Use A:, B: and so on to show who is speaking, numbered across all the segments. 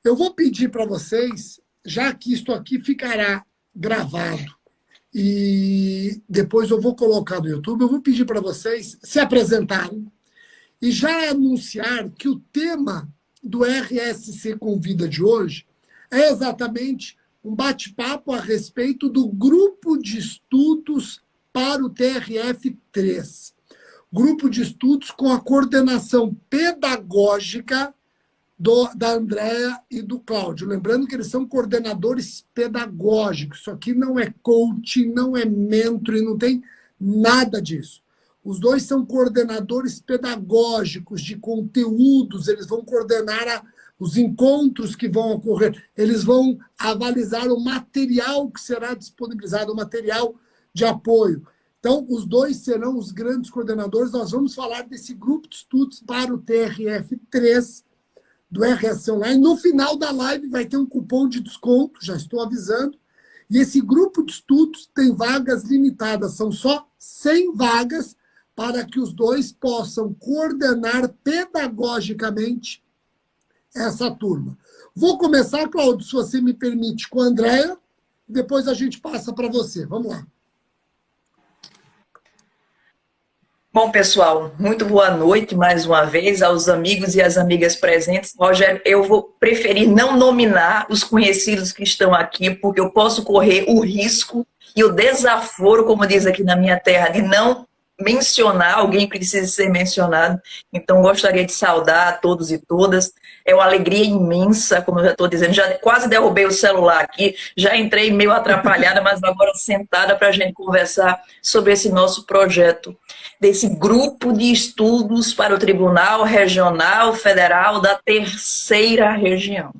A: Eu vou pedir para vocês, já que isto aqui ficará gravado e depois eu vou colocar no YouTube, eu vou pedir para vocês se apresentarem e já anunciar que o tema do RSC Convida de hoje é exatamente um bate-papo a respeito do grupo de estudos para o TRF3. Grupo de estudos com a coordenação pedagógica da Andréa e do Cláudio. Lembrando que eles são coordenadores pedagógicos. Isso aqui não é coach, não é mentor, não tem nada disso. Os dois são coordenadores pedagógicos de conteúdos, eles vão coordenar os encontros que vão ocorrer, eles vão avalizar o material que será disponibilizado, o material de apoio. Então, os dois serão os grandes coordenadores. Nós vamos falar desse grupo de estudos para o TRF3 do RSC Online. No final da live vai ter um cupom de desconto, já estou avisando. E esse grupo de estudos tem vagas limitadas, são só 100 vagas para que os dois possam coordenar pedagogicamente essa turma. Vou começar, Cláudio, se você me permite, com a Andréa, depois a gente passa para você. Vamos lá.
B: Bom, pessoal, muito boa noite mais uma vez aos amigos e às amigas presentes. Rogério, eu vou preferir não nominar os conhecidos que estão aqui, porque eu posso correr o risco e o desaforo, como diz aqui na minha terra, de não mencionar alguém que precisa ser mencionado. Então, gostaria de saudar a todos e todas. É uma alegria imensa, como eu já estou dizendo. Já quase derrubei o celular aqui, já entrei meio atrapalhada, mas agora sentada para a gente conversar sobre esse nosso projeto, desse grupo de estudos para o Tribunal Regional Federal da Terceira Região.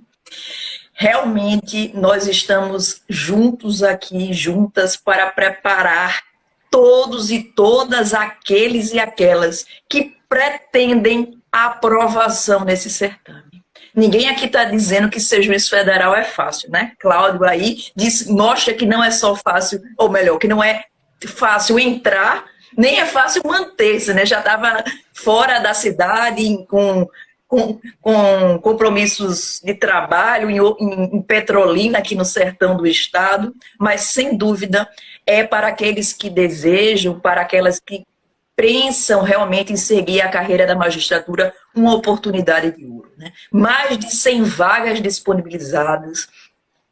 B: Realmente, nós estamos juntos aqui, juntas, para preparar todos e todas aqueles e aquelas que pretendem a aprovação nesse certame. Ninguém aqui está dizendo que ser juiz federal é fácil, né? Cláudio aí mostra que não é só fácil, ou melhor, que não é fácil entrar, nem é fácil manter-se, né? Já estava fora da cidade, com compromissos de trabalho em Petrolina, aqui no sertão do estado, mas, sem dúvida, é para aqueles que desejam, para aquelas que pensam realmente em seguir a carreira da magistratura, uma oportunidade de ouro, né? Mais de 100 vagas disponibilizadas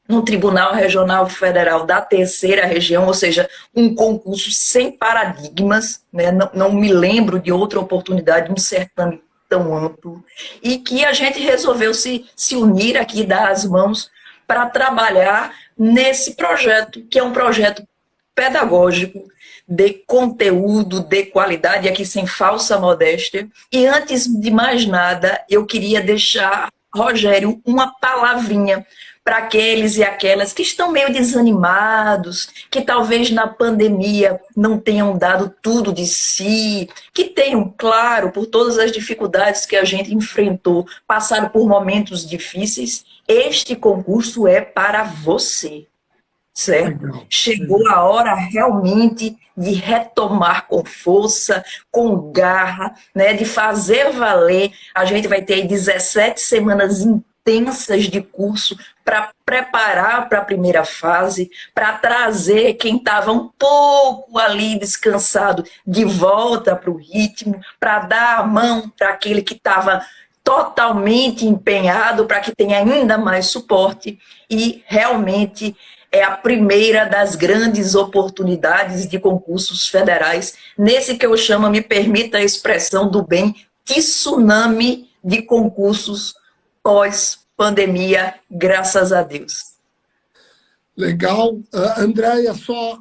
B: no Tribunal Regional Federal da Terceira Região, ou seja, um concurso sem paradigmas, né? Não me lembro de outra oportunidade, um certame tão amplo, e que a gente resolveu se unir aqui, dar as mãos para trabalhar nesse projeto, que é um projeto pedagógico, de conteúdo, de qualidade, aqui sem falsa modéstia. E antes de mais nada, eu queria deixar, Rogério, uma palavrinha para aqueles e aquelas que estão meio desanimados, que talvez na pandemia não tenham dado tudo de si, que tenham, claro, por todas as dificuldades que a gente enfrentou, passaram por momentos difíceis. Este concurso é para você, certo? Legal. Chegou a hora realmente de retomar com força, com garra, né, de fazer valer. A gente vai ter 17 semanas intensas de curso para preparar para a primeira fase, para trazer quem estava um pouco ali descansado de volta para o ritmo, para dar a mão para aquele que estava totalmente empenhado, para que tenha ainda mais suporte. E realmente é a primeira das grandes oportunidades de concursos federais, nesse que eu chamo, me permita a expressão do bem, tsunami de concursos pós-pandemia, graças a Deus.
A: Legal. Andréa, só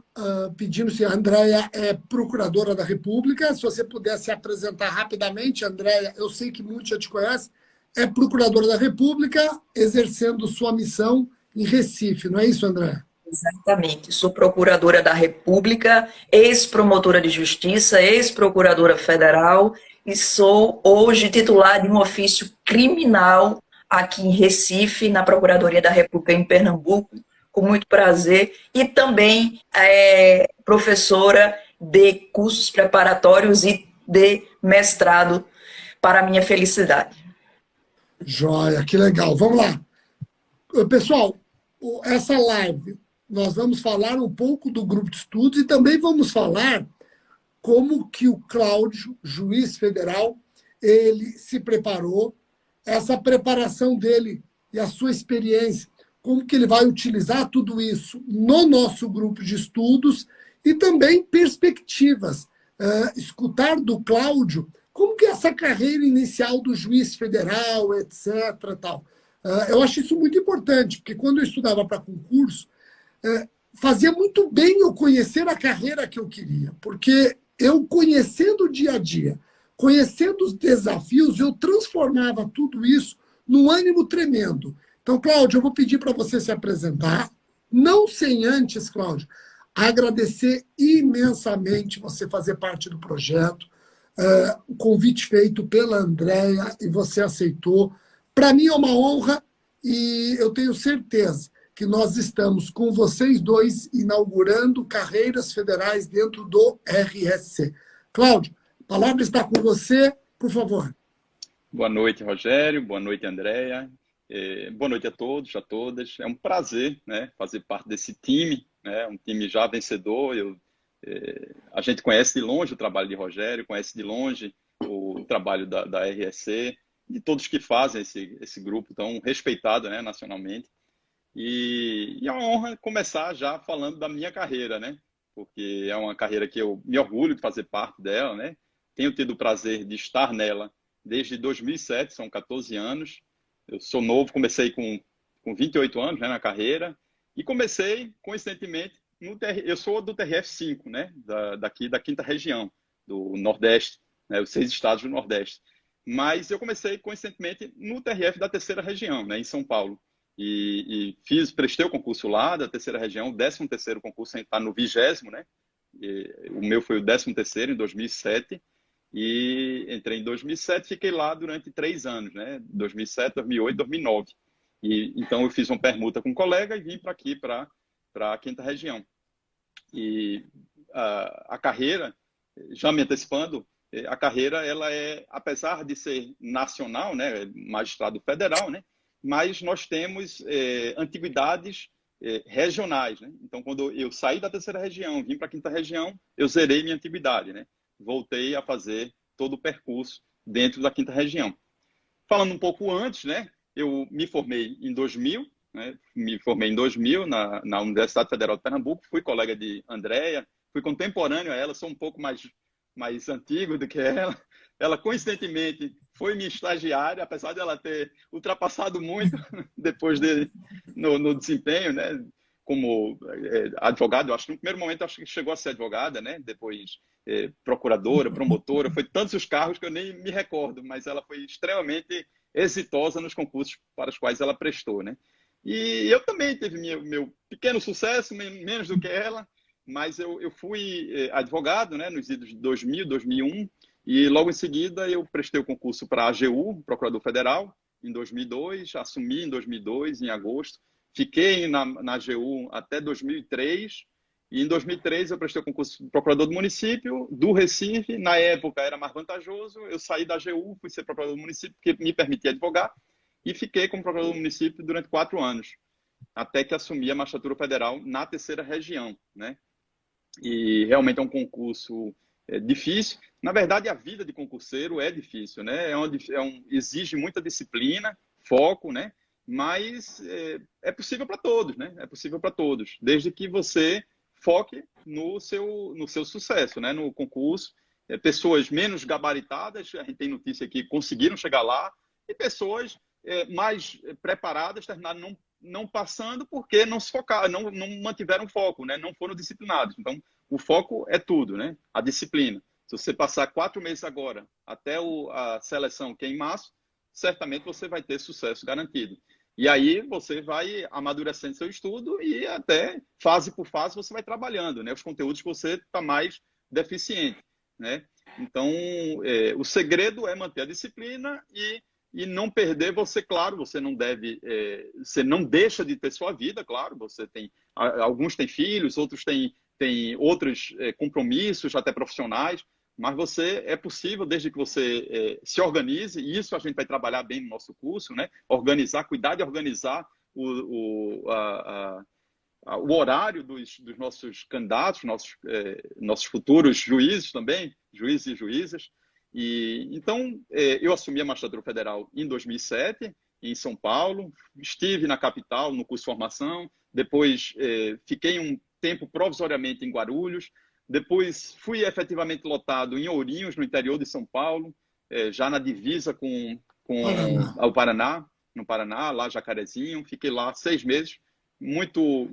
A: pedindo se a Andréa é procuradora da República, se você puder se apresentar rapidamente. Andréa, eu sei que muitos já te conhecem, é procuradora da República, exercendo sua missão em Recife, não é isso, Andréa?
B: Exatamente. Sou procuradora da República, ex-promotora de justiça, ex-procuradora federal e sou hoje titular de um ofício criminal aqui em Recife, na Procuradoria da República em Pernambuco, com muito prazer, e também professora de cursos preparatórios e de mestrado, para a minha felicidade.
A: Joia, que legal. Vamos lá. Pessoal, essa live, nós vamos falar um pouco do grupo de estudos e também vamos falar como que o Cláudio, juiz federal, ele se preparou, essa preparação dele e a sua experiência, como que ele vai utilizar tudo isso no nosso grupo de estudos e também perspectivas. Escutar do Cláudio como que é essa carreira inicial do juiz federal, etc. Tal. Eu acho isso muito importante, porque quando eu estudava para concurso, fazia muito bem eu conhecer a carreira que eu queria, porque eu conhecendo o dia a dia, conhecendo os desafios, eu transformava tudo isso num ânimo tremendo. Então, Cláudio, eu vou pedir para você se apresentar, não sem antes, Cláudio, agradecer imensamente você fazer parte do projeto, o convite feito pela Andréia e você aceitou. Para mim é uma honra e eu tenho certeza que nós estamos com vocês dois inaugurando carreiras federais dentro do RSC. Cláudio, a palavra está com você, por favor.
C: Boa noite, Rogério. Boa noite, Andréia. Boa noite a todos, a todas. É um prazer, né, fazer parte desse time, né, um time já vencedor. A gente conhece de longe o trabalho de Rogério, conhece de longe o trabalho da RSC, de todos que fazem esse grupo tão respeitado, né, nacionalmente. E é uma honra começar já falando da minha carreira, né? Porque é uma carreira que eu me orgulho de fazer parte dela, né? Tenho tido o prazer de estar nela desde 2007, são 14 anos. Eu sou novo, comecei com 28 anos, né, na carreira. E comecei, coincidentemente, eu sou do TRF5, né? Daqui da 5ª região, do Nordeste, né? Os 6 estados do Nordeste. Mas eu comecei, coincidentemente, no TRF da 3ª região, né, em São Paulo. Prestei o concurso lá da 3ª região, o 13º concurso, está no 20º, né? O meu foi o 13º em 2007 e entrei em 2007, fiquei lá durante 3 anos, né? 2007, 2008, 2009. Então eu fiz uma permuta com um colega e vim para aqui, para a 5ª região. E a carreira, já me antecipando, a carreira, ela apesar de ser nacional, né? Magistrado federal, né? Mas nós temos antiguidades regionais, né? Então, quando eu saí da 3ª região, vim para a 5ª região, eu zerei minha antiguidade, né? Voltei a fazer todo o percurso dentro da 5ª região. Falando um pouco antes, né? Eu me formei em 2000, né? Me formei em 2000 na Universidade Federal de Pernambuco, fui colega de Andréia, fui contemporâneo a ela, sou um pouco mais antigo do que ela. Ela, coincidentemente, foi minha estagiária, apesar de ela ter ultrapassado muito depois no desempenho, né? Como advogada. Eu acho que no primeiro momento acho que chegou a ser advogada, né? Depois procuradora, promotora, foi tantos os cargos que eu nem me recordo, mas ela foi extremamente exitosa nos concursos para os quais ela prestou, né? E eu também tive meu pequeno sucesso, menos do que ela, mas eu fui advogado, né? Nos idos de 2000, 2001, e logo em seguida eu prestei o concurso para a AGU, Procurador Federal, em 2002, assumi em 2002, em agosto. Fiquei na AGU até 2003, e em 2003 eu prestei o concurso de Procurador do Município, do Recife. Na época era mais vantajoso, eu saí da AGU, fui ser Procurador do Município, porque me permitia advogar, e fiquei como Procurador do Município durante 4 anos, até que assumi a Magistratura Federal na 3ª região, né? E realmente é um concurso difícil. Na verdade, a vida de concurseiro é difícil, né? Exige muita disciplina, foco, né? Mas é possível para todos, né? É possível para todos, desde que você foque no seu sucesso, né? No concurso. Pessoas menos gabaritadas, a gente tem notícia que conseguiram chegar lá, e pessoas mais preparadas terminaram não passando porque não se focaram, não mantiveram foco, né? Não foram disciplinados. Então, o foco é tudo, né? A disciplina. Se você passar 4 meses agora até a seleção, que é em março, certamente você vai ter sucesso garantido. E aí você vai amadurecendo seu estudo e até fase por fase você vai trabalhando, né? Os conteúdos que você está mais deficiente, né? Então, o segredo é manter a disciplina e não perder. Claro, você não deve, você não deixa de ter sua vida, claro. Alguns têm filhos, outros têm outros compromissos, até profissionais, mas é possível, desde que você se organize, e isso a gente vai trabalhar bem no nosso curso, né? Cuidar de organizar o horário dos nossos candidatos, nossos futuros juízes também, juízes e juízas. E então eu assumi a magistratura federal em 2007, em São Paulo, estive na capital no curso de formação, depois fiquei um tempo provisoriamente em Guarulhos, depois fui efetivamente lotado em Ourinhos, no interior de São Paulo, já na divisa com o Paraná, no Paraná, lá Jacarezinho, fiquei lá 6 meses, muito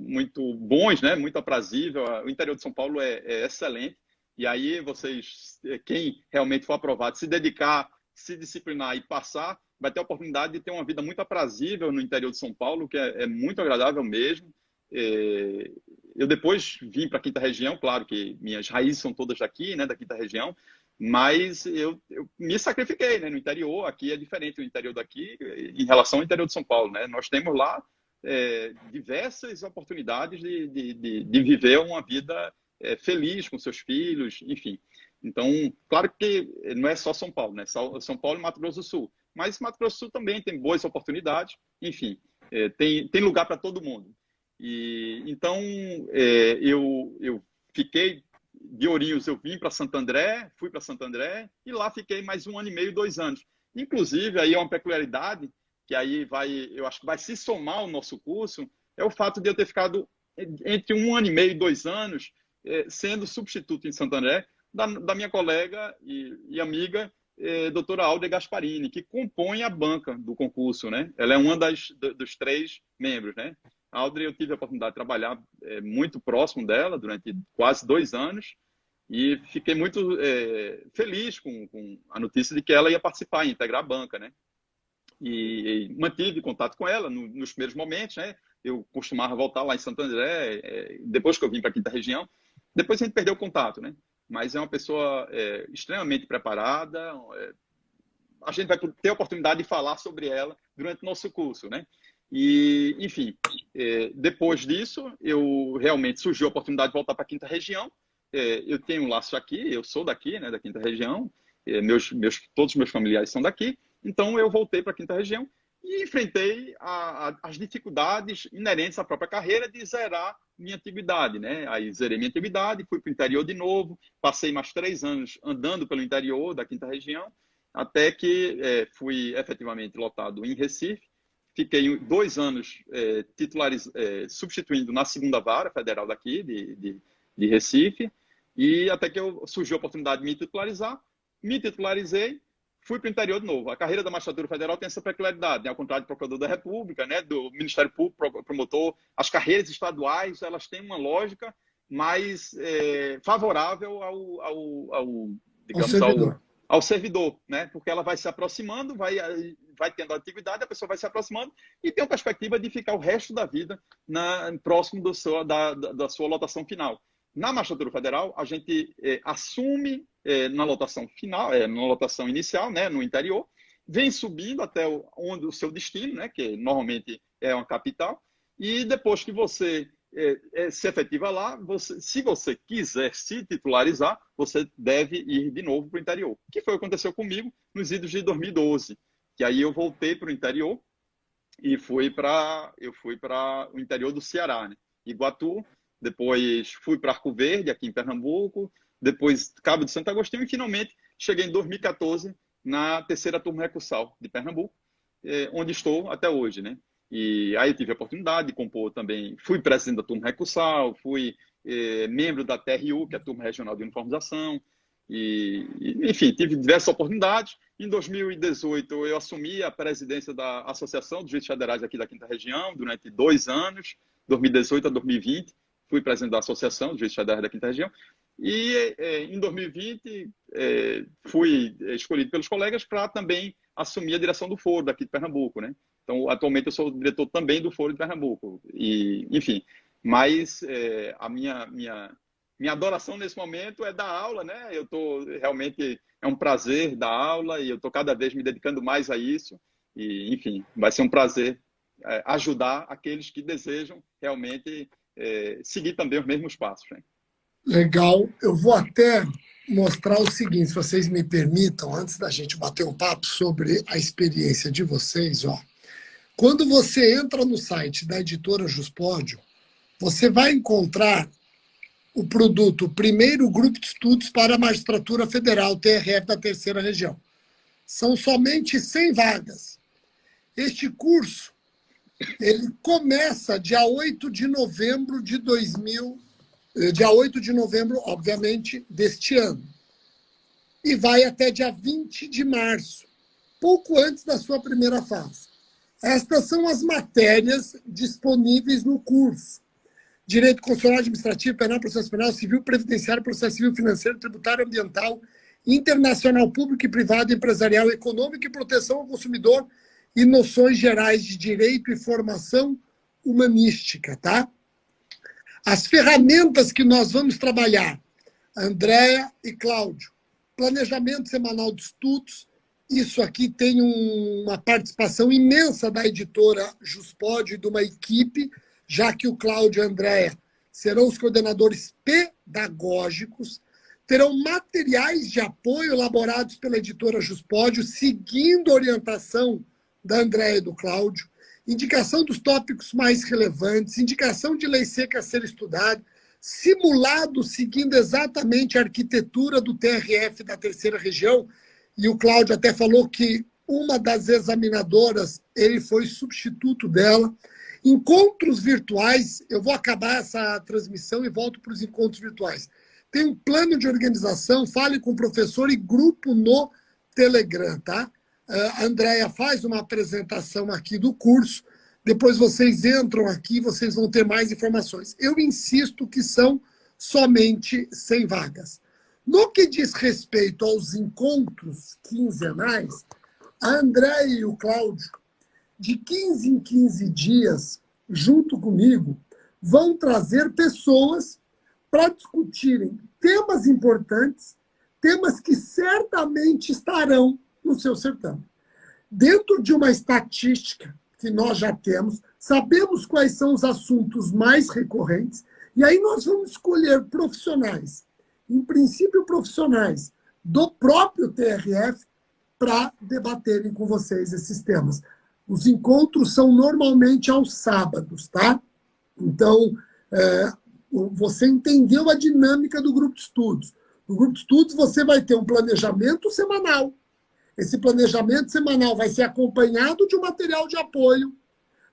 C: bons, né? Muito aprazível. O interior de São Paulo é excelente. E aí vocês, quem realmente for aprovado, se dedicar, se disciplinar e passar, vai ter a oportunidade de ter uma vida muito aprazível no interior de São Paulo, que é muito agradável mesmo. Eu depois vim para a Quinta Região, claro que minhas raízes são todas daqui, né, da Quinta Região, mas eu me sacrifiquei, né, no interior. Aqui é diferente o interior daqui em relação ao interior de São Paulo, né? Nós temos lá diversas oportunidades de viver uma vida feliz com seus filhos, enfim. Então, claro que não é só São Paulo, né? São Paulo e Mato Grosso do Sul, mas Mato Grosso do Sul também tem boas oportunidades, enfim, tem lugar para todo mundo. E então eu fiquei de Ourinhos, eu vim para Santo André, fui para Santo André e lá fiquei mais 1 ano e meio, 2 anos. Inclusive, aí é uma peculiaridade que aí eu acho que vai se somar ao nosso curso, é o fato de eu ter ficado entre 1 ano e meio e 2 anos sendo substituto em Santo André da minha colega e amiga, doutora Áurea Gasparini, que compõe a banca do concurso, né? Ela é uma dos 3 membros, né? A Áurea, eu tive a oportunidade de trabalhar muito próximo dela durante quase 2 anos e fiquei muito feliz com a notícia de que ela ia participar, integrar a banca, né? E mantive contato com ela nos primeiros momentos, né? Eu costumava voltar lá em Santo André, depois que eu vim para a Quinta Região. Depois a gente perdeu o contato, né? Mas é uma pessoa extremamente preparada. A gente vai ter a oportunidade de falar sobre ela durante o nosso curso, né? E, enfim, depois disso, realmente surgiu a oportunidade de voltar para a Quinta Região. Eu tenho um laço aqui, eu sou daqui, né, da Quinta Região. Todos os meus familiares são daqui. Então, eu voltei para a Quinta Região e enfrentei as dificuldades inerentes à própria carreira de zerar minha antiguidade, né? Aí zerei minha antiguidade, fui para o interior de novo, passei mais 3 anos andando pelo interior da Quinta Região, até que fui efetivamente lotado em Recife. Fiquei 2 anos substituindo na 2ª Vara Federal daqui, de Recife, e até que surgiu a oportunidade de me titularizar. Me titularizei, fui para o interior de novo. A carreira da magistratura federal tem essa peculiaridade, né? Ao contrário do procurador da República, né? Do Ministério Público, promotor, as carreiras estaduais, elas têm uma lógica mais favorável ao servidor, né? Porque ela vai se aproximando, vai tendo a antiguidade, a pessoa vai se aproximando e tem a perspectiva de ficar o resto da vida próximo da sua lotação final. Na magistratura federal, a gente assume na lotação final, na lotação inicial, né, no interior, vem subindo até o seu destino, né, que normalmente é uma capital, e depois que você se efetiva lá, se você quiser se titularizar, você deve ir de novo para o interior. Que foi o que aconteceu comigo nos idos de 2012, que aí eu voltei para o interior e fui para o interior do Ceará, né, Iguatu. Depois fui para Arco Verde, aqui em Pernambuco, depois Cabo de Santo Agostinho e finalmente cheguei em 2014 na 3ª Turma Recursal de Pernambuco, onde estou até hoje, né? E aí tive a oportunidade de compor também, fui presidente da Turma Recursal, fui membro da TRU, que é a Turma Regional de Uniformização, enfim, tive diversas oportunidades. Em 2018 eu assumi a presidência da Associação dos Juízes Federais aqui da Quinta Região durante 2 anos, 2018 a 2020. Fui presidente da Associação dos Juízes Federais da Quinta Região e em 2020 fui escolhido pelos colegas para também assumir a direção do Foro daqui de Pernambuco, né? Então, atualmente eu sou diretor também do Foro de Pernambuco e, enfim, mas a minha adoração nesse momento é dar aula, né? Eu tô realmente é um prazer dar aula e eu estou cada vez me dedicando mais a isso e, enfim, vai ser um prazer ajudar aqueles que desejam realmente seguir também os mesmos passos, né?
A: Legal. Eu vou até mostrar o seguinte, se vocês me permitam, antes da gente bater um papo sobre a experiência de vocês, ó. Quando você entra no site da editora Juspódio, você vai encontrar o produto, o primeiro grupo de estudos para a magistratura federal, TRF da terceira região. São somente 100 vagas. Este curso, ele começa dia 8 de novembro de dia 8 de novembro, obviamente, deste ano. E vai até dia 20 de março, pouco antes da sua primeira fase. Estas são as matérias disponíveis no curso. Direito Constitucional, Administrativo, Penal, Processo Penal, Civil, Previdenciário, Processo Civil, Financeiro, Tributário, Ambiental, Internacional, Público e Privado, Empresarial, Econômico e Proteção ao Consumidor e noções gerais de direito e formação humanística, tá? As ferramentas que nós vamos trabalhar, Andréa e Cláudio, planejamento semanal de estudos, isso aqui tem uma participação imensa da editora Juspódio e de uma equipe, já que o Cláudio e a Andréa serão os coordenadores pedagógicos, terão materiais de apoio elaborados pela editora Juspódio, seguindo a orientação da Andréa e do Cláudio, indicação dos tópicos mais relevantes, indicação de lei seca a ser estudada, simulado seguindo exatamente a arquitetura do TRF da terceira região, e o Cláudio até falou que uma das examinadoras, ele foi substituto dela. Encontros virtuais, eu vou acabar essa transmissão e volto para os encontros virtuais. Tem um plano de organização, fale com o professor e grupo no Telegram, tá? A Andréa faz uma apresentação aqui do curso, depois vocês entram aqui, vocês vão ter mais informações. Eu insisto que são somente 100 vagas. No que diz respeito aos encontros quinzenais, a Andréa e o Cláudio, de 15 em 15 dias, junto comigo, vão trazer pessoas para discutirem temas importantes, temas que certamente estarão no seu certame. Dentro de uma estatística que nós já temos, sabemos quais são os assuntos mais recorrentes, e aí nós vamos escolher profissionais, em princípio profissionais do próprio TRF, para debaterem com vocês esses temas. Os encontros são normalmente aos sábados, tá? Então, você entendeu a dinâmica do grupo de estudos. No grupo de estudos, você vai ter um planejamento semanal. Esse planejamento semanal vai ser acompanhado de um material de apoio,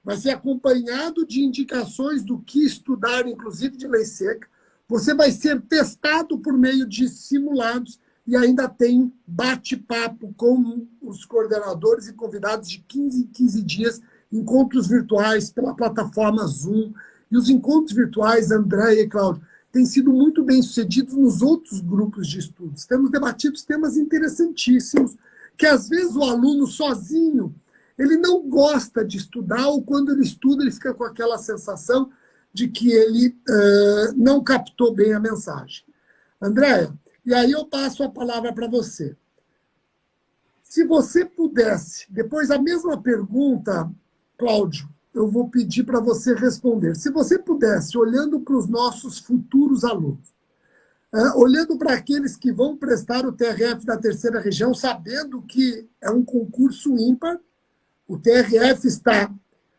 A: vai ser acompanhado de indicações do que estudar, inclusive de lei seca. Você vai ser testado por meio de simulados e ainda tem bate-papo com os coordenadores e convidados de 15 em 15 dias, encontros virtuais pela plataforma Zoom. E os encontros virtuais, Andréa e Cláudio, têm sido muito bem-sucedidos nos outros grupos de estudos. Temos debatido temas interessantíssimos, que às vezes o aluno sozinho, ele não gosta de estudar, ou quando ele estuda, ele fica com aquela sensação de que ele não captou bem a mensagem. Andréa, e aí eu passo a palavra para você. Se você pudesse, depois a mesma pergunta, Cláudio, eu vou pedir para você responder. Se você pudesse, olhando para os nossos futuros alunos, olhando para aqueles que vão prestar o TRF da terceira região, sabendo que é um concurso ímpar, o TRF está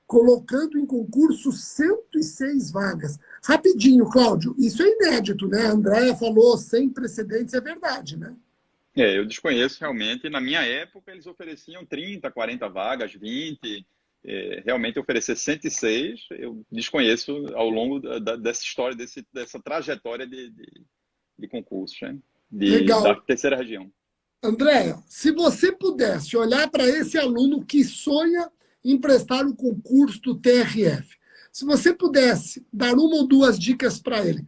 A: colocando em concurso 106 vagas. Rapidinho, Cláudio, isso é inédito, né? A Andréa falou sem precedentes, é verdade, né?
C: Eu desconheço realmente. Na minha época, eles ofereciam 30, 40 vagas, 20. Realmente oferecer 106, eu desconheço ao longo dessa história, dessa trajetória de concursos, né? Da terceira região.
A: Andréa, se você pudesse olhar para esse aluno que sonha em prestar o concurso do TRF, se você pudesse dar uma ou duas dicas para ele,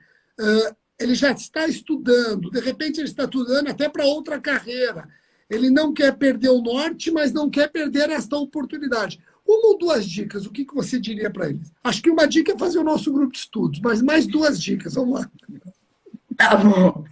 A: ele já está estudando, de repente ele está estudando até para outra carreira, ele não quer perder o norte, mas não quer perder esta oportunidade. Uma ou duas dicas, o que você diria para eles? Acho que uma dica é fazer o nosso grupo de estudos, mas mais duas dicas, vamos lá.
B: Tá bom.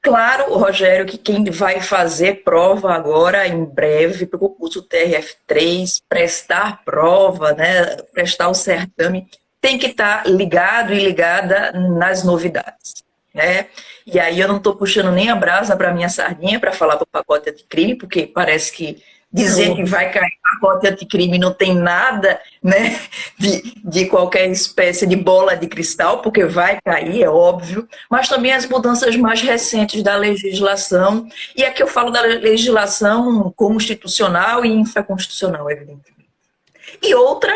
B: Claro, Rogério, que quem vai fazer prova agora, em breve, para o concurso TRF3, prestar prova, né, prestar o certame, tem que estar ligado e ligada nas novidades, né? E aí eu não estou puxando nem a brasa para a minha sardinha para falar do pacote anticrime, porque parece que Dizer que vai cair pacote anticrime não tem nada, né, de qualquer espécie de bola de cristal, porque vai cair, é óbvio, mas também as mudanças mais recentes da legislação, e aqui eu falo da legislação constitucional e infraconstitucional, evidentemente. E outra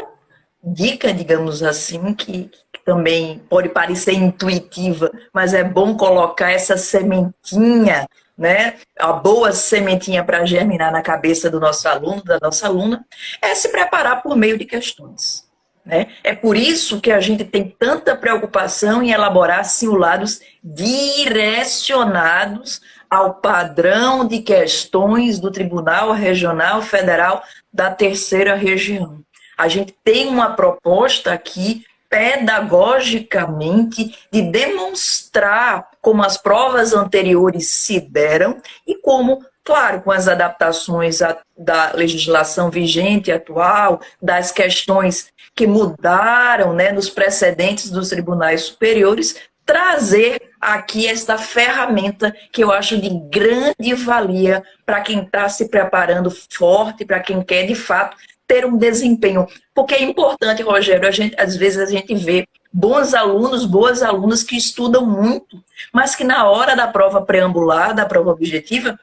B: dica, digamos assim, que também pode parecer intuitiva, mas é bom colocar essa sementinha, né? A boa sementinha para germinar na cabeça do nosso aluno, da nossa aluna, é se preparar por meio de questões, né? É por isso que a gente tem tanta preocupação em elaborar simulados direcionados ao padrão de questões do Tribunal Regional Federal da Terceira Região. A gente tem uma proposta aqui pedagogicamente de demonstrar como as provas anteriores se deram e como, claro, com as adaptações da legislação vigente atual, das questões que mudaram, né, nos precedentes dos tribunais superiores, trazer aqui esta ferramenta que eu acho de grande valia para quem está se preparando forte, para quem quer, de fato, ter um desempenho. Porque é importante, Rogério, às vezes a gente vê bons alunos, boas alunas que estudam muito, mas que na hora da prova preambular, da prova objetiva,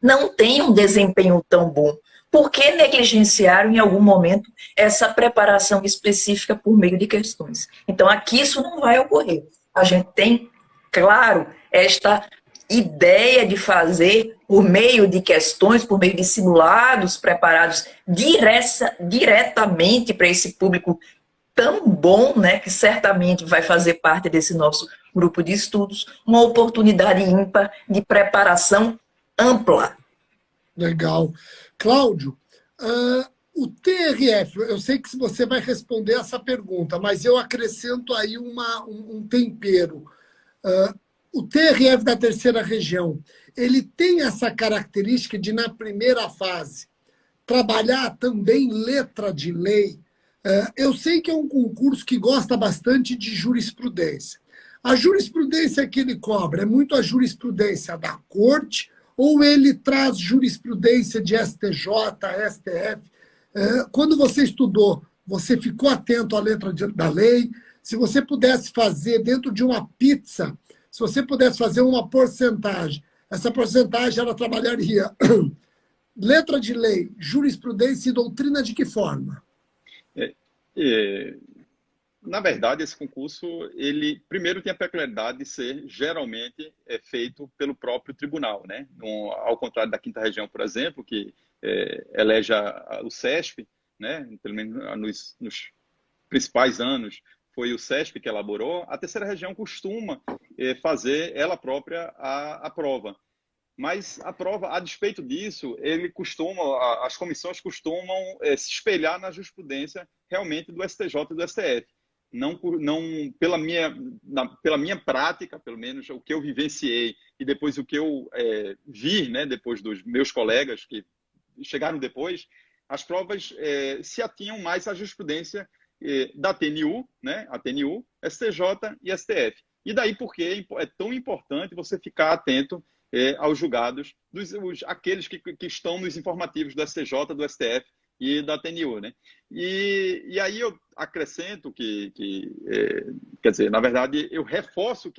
B: não tem um desempenho tão bom. Por que negligenciaram em algum momento essa preparação específica por meio de questões? Então aqui isso não vai ocorrer. A gente tem, claro, esta ideia de fazer por meio de questões, por meio de simulados preparados diretamente para esse público tão bom, né, que certamente vai fazer parte desse nosso grupo de estudos, uma oportunidade ímpar de preparação ampla.
A: Legal. Cláudio, o TRF, eu sei que você vai responder essa pergunta, mas eu acrescento aí um tempero. O TRF da Terceira Região, ele tem essa característica de, na primeira fase, trabalhar também letra de lei. Eu sei que é um concurso que gosta bastante de jurisprudência. A jurisprudência que ele cobra é muito a jurisprudência da corte ou ele traz jurisprudência de STJ, STF? Quando você estudou, você ficou atento à letra da lei? Se você pudesse fazer dentro de uma pizza, se você pudesse fazer uma porcentagem, essa porcentagem ela trabalharia letra de lei, jurisprudência e doutrina de que forma?
C: Na verdade, esse concurso, ele primeiro tem a peculiaridade de ser geralmente feito pelo próprio tribunal, né? Ao contrário da Quinta Região, por exemplo, que elege o CESP, né? Pelo menos nos principais anos, foi o CESP que elaborou. A Terceira Região costuma fazer ela própria a prova. Mas a prova, a despeito disso, as comissões costumam se espelhar na jurisprudência realmente do STJ e do STF. Não pela minha prática, pelo menos o que eu vivenciei e depois o que eu vi, né, depois dos meus colegas que chegaram depois, as provas se atinham mais à jurisprudência da TNU, né, a TNU, STJ e STF. E daí porque é tão importante você ficar atento aos julgados, aqueles que estão nos informativos do STJ, do STF e da TNU, né? E aí eu acrescento quer dizer, na verdade, eu reforço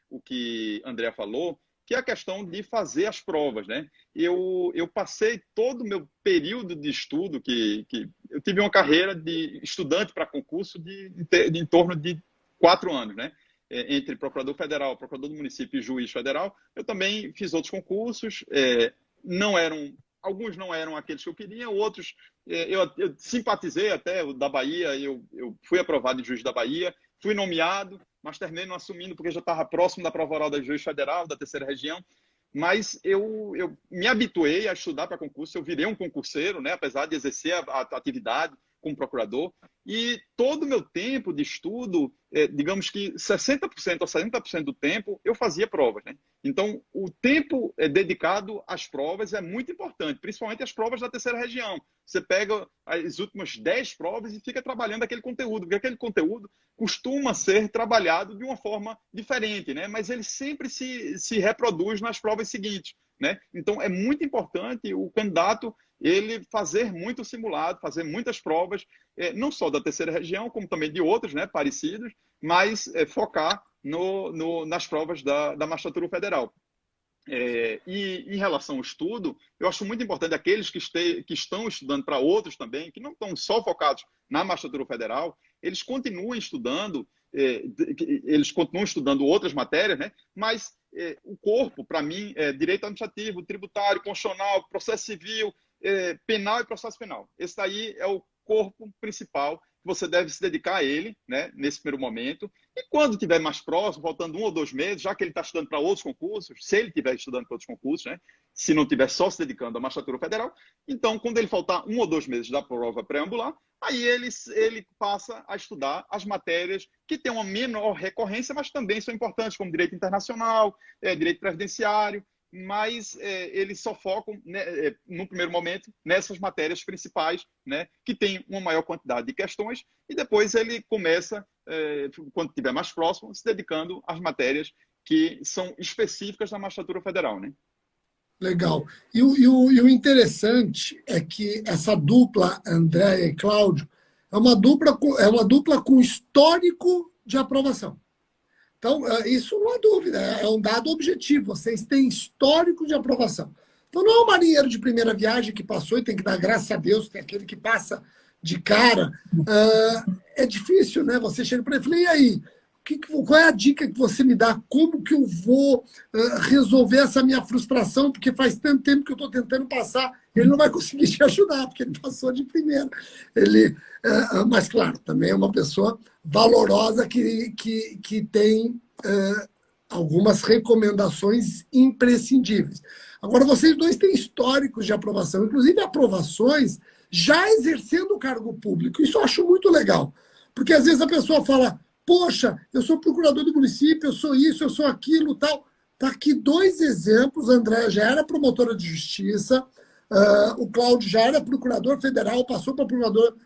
C: o que André falou, que é a questão de fazer as provas, né? Eu passei todo o meu período de estudo, que eu tive uma carreira de estudante para concurso de em torno de 4 anos, né? Entre procurador federal, procurador do município e juiz federal. Eu também fiz outros concursos, alguns não eram aqueles que eu queria, outros eu simpatizei até, o da Bahia, eu fui aprovado em juiz da Bahia, fui nomeado, mas terminei não assumindo porque já estava próximo da prova oral da juiz federal, da Terceira Região, mas eu me habituei a estudar para concurso, eu virei um concurseiro, né, apesar de exercer a atividade como procurador, e todo o meu tempo de estudo, digamos que 60% ou 70% do tempo, eu fazia provas, né? Então, o tempo dedicado às provas é muito importante, principalmente as provas da Terceira Região. Você pega as últimas 10 provas e fica trabalhando aquele conteúdo, porque aquele conteúdo costuma ser trabalhado de uma forma diferente, né? Mas ele sempre se reproduz nas provas seguintes. né? Então, é muito importante o candidato ele fazer muito simulado, fazer muitas provas, não só da terceira região, como também de outros, né, parecidos, mas focar nas provas da magistratura federal. E em relação ao estudo, eu acho muito importante aqueles que estão estudando para outros também, que não estão só focados na magistratura federal, eles continuem estudando, outras matérias, né? Mas o corpo, para mim, é direito administrativo, tributário, constitucional, processo civil, penal e processo penal. Esse daí é o corpo principal que você deve se dedicar a ele, né, nesse primeiro momento. E quando estiver mais próximo, faltando 1 ou 2 meses, já que ele está estudando para outros concursos, se ele estiver estudando para outros concursos, né, se não estiver só se dedicando à magistratura federal, então, quando ele faltar 1 ou 2 meses da prova pré-ambular, aí ele passa a estudar as matérias que têm uma menor recorrência, mas também são importantes, como direito internacional, direito previdenciário, mas eles só focam, né, no primeiro momento, nessas matérias principais, né, que tem uma maior quantidade de questões, e depois ele começa, quando estiver mais próximo, se dedicando às matérias que são específicas da magistratura federal, né?
A: Legal. E o interessante é que essa dupla, André e Cláudio, é uma dupla com histórico de aprovação. Então, isso não há dúvida, é um dado objetivo. Vocês têm histórico de aprovação. Então, não é um marinheiro de primeira viagem que passou e tem que dar graças a Deus, tem aquele que passa de cara. É difícil, né? Você chega para ele e fala, e aí? Qual é a dica que você me dá? Como que eu vou resolver essa minha frustração? Porque faz tanto tempo que eu estou tentando passar. Ele não vai conseguir te ajudar, porque ele passou de primeira. Mas, claro, também é uma pessoa valorosa que tem algumas recomendações imprescindíveis. Agora, vocês dois têm históricos de aprovação, inclusive aprovações já exercendo o cargo público. Isso eu acho muito legal. Porque, às vezes, a pessoa fala... Poxa, eu sou procurador do município, eu sou isso, eu sou aquilo, tal. Tá aqui 2 exemplos. A Andréa já era promotora de justiça, o Cláudio já era procurador federal, passou para procurador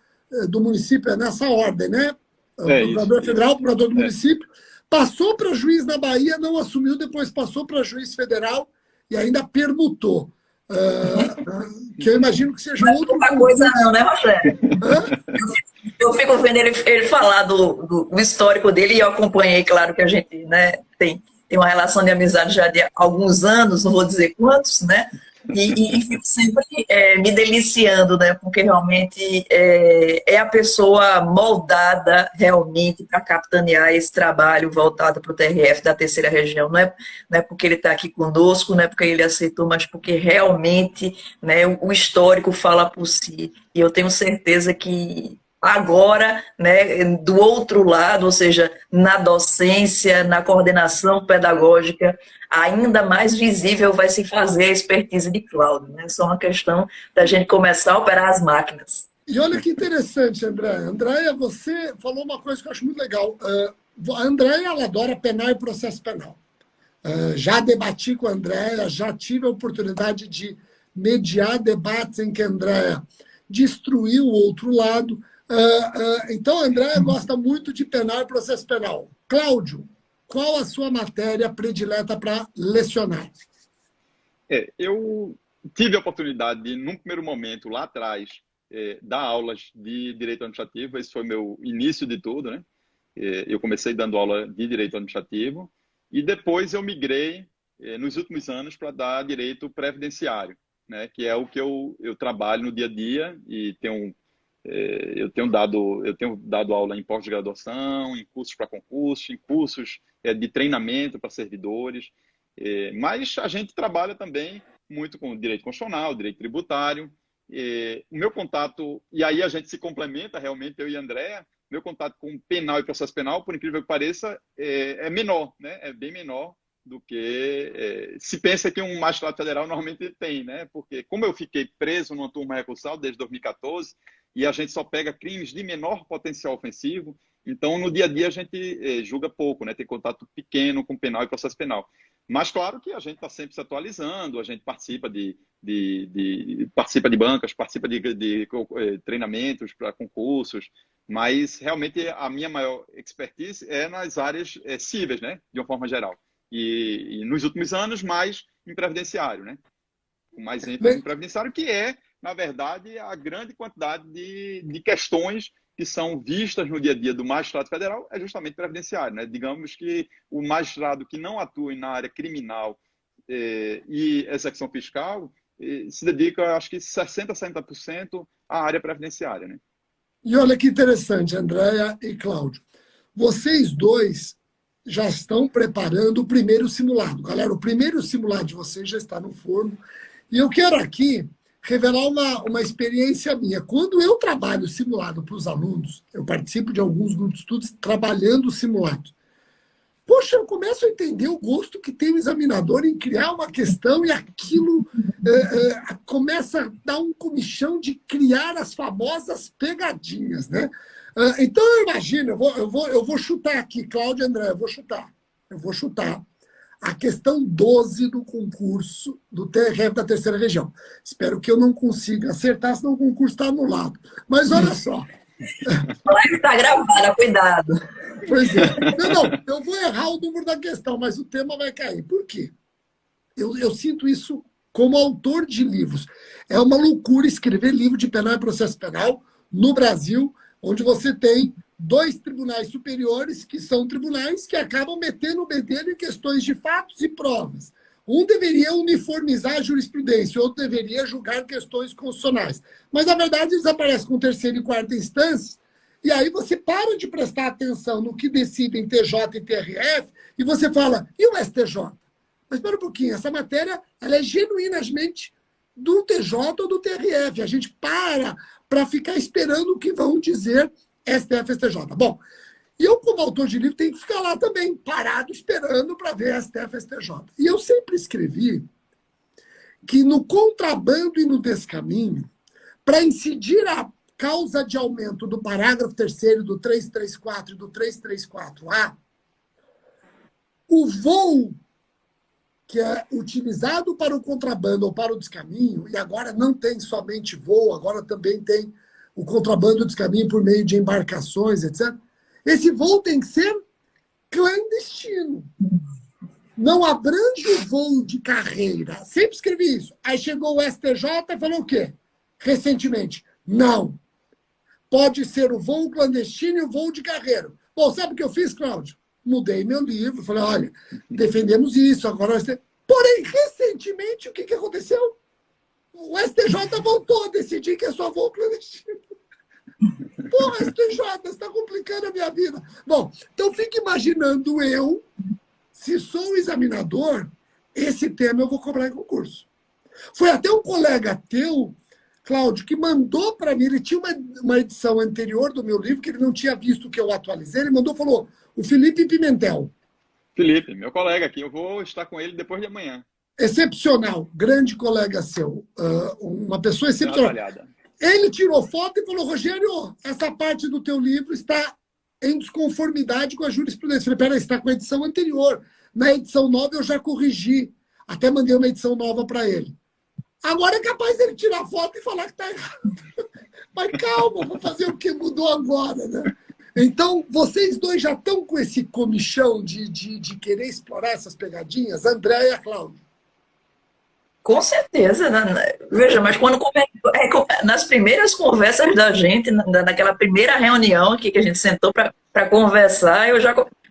A: do município, é nessa ordem, né? Procurador federal, procurador do município. Passou para juiz na Bahia, não assumiu, depois passou para juiz federal e ainda permutou. Que eu imagino que seja
B: não
A: outro...
B: Não é pouca coisa não, né, Rogério? Eu fico vendo ele falar do histórico dele e eu acompanhei, claro que a gente, né, tem uma relação de amizade já de alguns anos, não vou dizer quantos, né? E fico sempre me deliciando, né? Porque realmente é a pessoa moldada realmente para capitanear esse trabalho voltado para o TRF da terceira região. Não é porque ele está aqui conosco, não é porque ele aceitou, mas porque realmente, né, o histórico fala por si. E eu tenho certeza que agora, né, do outro lado, ou seja, na docência, na coordenação pedagógica, ainda mais visível vai se fazer a expertise de Cláudio, né? Só uma questão da gente começar a operar as máquinas.
A: E olha que interessante, Andréia. Andréia, você falou uma coisa que eu acho muito legal. A Andréia, ela adora penal e processo penal. Já debati com a Andréia, já tive a oportunidade de mediar debates em que a Andréia destruiu o outro lado. Então, a Andréia gosta muito de penal e processo penal. Cláudio, qual a sua matéria predileta para lecionar?
C: Eu tive a oportunidade de, num primeiro momento, lá atrás, dar aulas de direito administrativo. Esse foi meu início de tudo, né? Eu comecei dando aula de direito administrativo e depois eu migrei, nos últimos anos, para dar direito previdenciário, né? Que é o que eu trabalho no dia a dia e eu tenho dado aula em pós-graduação, em cursos para concursos, em cursos de treinamento para servidores, mas a gente trabalha também muito com direito constitucional, direito tributário. O meu contato, e aí a gente se complementa realmente, eu e a Andréa, meu contato com penal e processo penal, por incrível que pareça, é menor, né? É bem menor do que se pensa que um magistrado federal normalmente tem, né? Porque como eu fiquei preso numa turma recursal desde 2014, e a gente só pega crimes de menor potencial ofensivo, então no dia a dia a gente julga pouco, né? Tem contato pequeno com penal e processo penal. Mas claro que a gente está sempre se atualizando, a gente participa de bancas, participa de treinamentos para concursos, mas realmente a minha maior expertise é nas áreas cíveis, né? De uma forma geral. E nos últimos anos, mais em previdenciário, né? Com mais ênfase em previdenciário, que é, na verdade, a grande quantidade de questões que são vistas no dia a dia do magistrado federal é justamente previdenciário, né? Digamos que o magistrado que não atua na área criminal e execução fiscal se dedica, acho que 60%, 70% à área previdenciária, né?
A: E olha que interessante, Andréia e Cláudio. Vocês dois já estão preparando o primeiro simulado. Galera, o primeiro simulado de vocês já está no forno. E eu quero aqui revelar uma experiência minha. Quando eu trabalho simulado para os alunos, eu participo de alguns grupos de estudos trabalhando simulados. Poxa, eu começo a entender o gosto que tem o examinador em criar uma questão e aquilo começa a dar um comichão de criar as famosas pegadinhas, né? Então, eu imagino, eu vou chutar aqui, Cláudio e André, eu vou chutar a questão 12 do concurso do TRF da terceira região. Espero que eu não consiga acertar, senão o concurso está anulado. Mas olha só.
B: A live está gravada, cuidado.
A: Pois é. Não, eu vou errar o número da questão, mas o tema vai cair. Por quê? Eu sinto isso como autor de livros. É uma loucura escrever livro de penal e processo penal no Brasil, onde você tem 2 tribunais superiores, que são tribunais que acabam metendo o bedelho em questões de fatos e provas. Um deveria uniformizar a jurisprudência, o outro deveria julgar questões constitucionais. Mas, na verdade, eles aparecem com terceira e quarta instância, e aí você para de prestar atenção no que decidem TJ e TRF, e você fala, e o STJ? Mas espera um pouquinho, essa matéria ela é genuinamente do TJ ou do TRF. A gente para ficar esperando o que vão dizer STF e STJ. Bom, e eu, como autor de livro, tenho que ficar lá também, parado, esperando para ver STF e STJ. E eu sempre escrevi que no contrabando e no descaminho, para incidir a causa de aumento do parágrafo 3º do 334 e do 334A, o voo que é utilizado para o contrabando ou para o descaminho, e agora não tem somente voo, agora também tem o contrabando e descaminho por meio de embarcações, etc. Esse voo tem que ser clandestino. Não abrange o voo de carreira. Sempre escrevi isso. Aí chegou o STJ e falou o quê? Recentemente. Não. Pode ser o voo clandestino e o voo de carreira. Bom, sabe o que eu fiz, Cláudio? Mudei meu livro, falei, olha, defendemos isso, agora... Porém, recentemente, o que aconteceu? O STJ voltou a decidir que é só voo clandestino. Porra, STJ, você está complicando a minha vida. Bom, então fique imaginando eu, se sou o examinador, esse tema eu vou cobrar em concurso. Foi até um colega teu, Cláudio, que mandou para mim, ele tinha uma edição anterior do meu livro, que ele não tinha visto que eu atualizei, ele mandou, falou, o Felipe Pimentel.
C: Felipe, meu colega aqui, eu vou estar com ele depois de amanhã.
A: Excepcional, grande colega seu, uma pessoa excepcional. Ele tirou foto e falou, Rogério, essa parte do teu livro está em desconformidade com a jurisprudência. Eu falei, peraí, está com a edição anterior. Na edição nova eu já corrigi. Até mandei uma edição nova para ele. Agora é capaz dele tirar foto e falar que está errado. Mas calma, vou fazer o que mudou agora, né? Então, vocês dois já estão com esse comichão de querer explorar essas pegadinhas? André e Cláudio.
B: Com certeza. Veja, mas quando nas primeiras conversas da gente, naquela primeira reunião aqui que a gente sentou para conversar, eu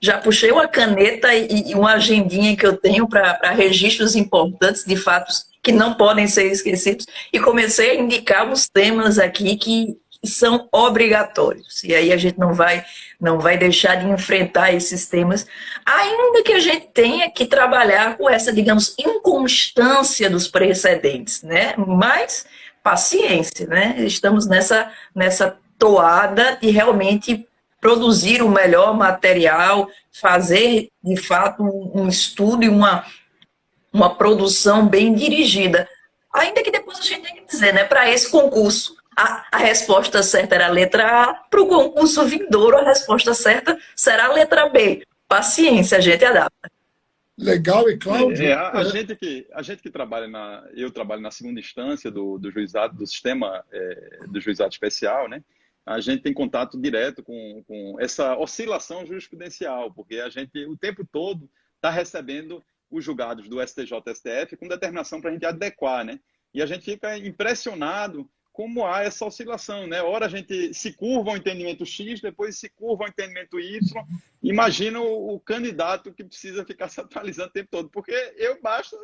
B: já puxei uma caneta e uma agendinha que eu tenho para registros importantes de fatos que não podem ser esquecidos e comecei a indicar os temas aqui que são obrigatórios. E aí a gente não vai deixar de enfrentar esses temas, ainda que a gente tenha que trabalhar com essa, digamos, inconstância dos precedentes, né? Mas paciência, né? Estamos nessa toada de realmente produzir o melhor material, fazer, de fato, um estudo e uma produção bem dirigida. Ainda que depois a gente tenha que dizer, né? Para esse concurso, a resposta certa era a letra A, para o concurso vindouro a resposta certa será a letra B. Paciência, a gente adapta.
A: Legal, e Cláudio?
C: A gente que trabalha eu trabalho na segunda instância do juizado, do sistema do juizado especial, né? A gente tem contato direto com essa oscilação jurisprudencial, porque a gente o tempo todo está recebendo os julgados do STJ e STF com determinação para a gente adequar, né? E a gente fica impressionado como há essa oscilação, né? Ora a gente se curva ao entendimento X, depois se curva ao entendimento Y. Imagina o candidato que precisa ficar se atualizando o tempo todo, porque eu basta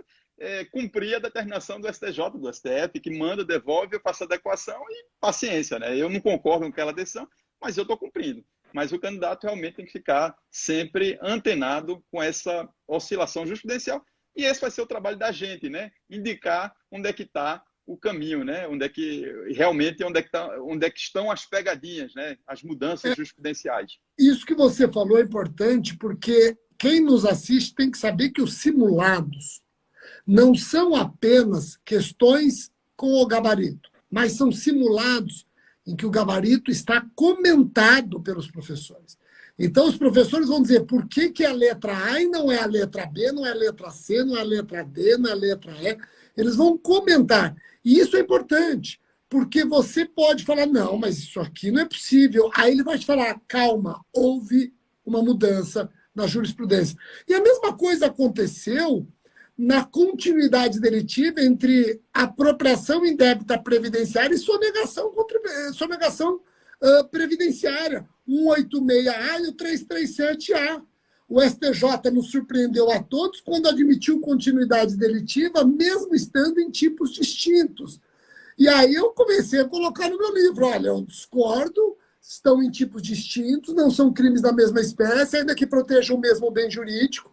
C: cumprir a determinação do STJ, do STF, que manda, devolve, eu faço adequação e paciência, né? Eu não concordo com aquela decisão, mas eu estou cumprindo. Mas o candidato realmente tem que ficar sempre antenado com essa oscilação jurisprudencial, e esse vai ser o trabalho da gente, né? Indicar onde é que está o caminho, né? Onde é que estão as pegadinhas, né? As mudanças jurisprudenciais.
A: Isso que você falou é importante, porque quem nos assiste tem que saber que os simulados não são apenas questões com o gabarito, mas são simulados em que o gabarito está comentado pelos professores. Então, os professores vão dizer por que a letra A e não é a letra B, não é a letra C, não é a letra D, não é a letra E. Eles vão comentar. E isso é importante, porque você pode falar, não, mas isso aqui não é possível. Aí ele vai te falar, calma, houve uma mudança na jurisprudência. E a mesma coisa aconteceu na continuidade delitiva entre apropriação indébita previdenciária e sonegação previdenciária, 186A e o 337A. O STJ nos surpreendeu a todos quando admitiu continuidade delitiva, mesmo estando em tipos distintos. E aí eu comecei a colocar no meu livro, olha, eu discordo, estão em tipos distintos, não são crimes da mesma espécie, ainda que protejam o mesmo bem jurídico.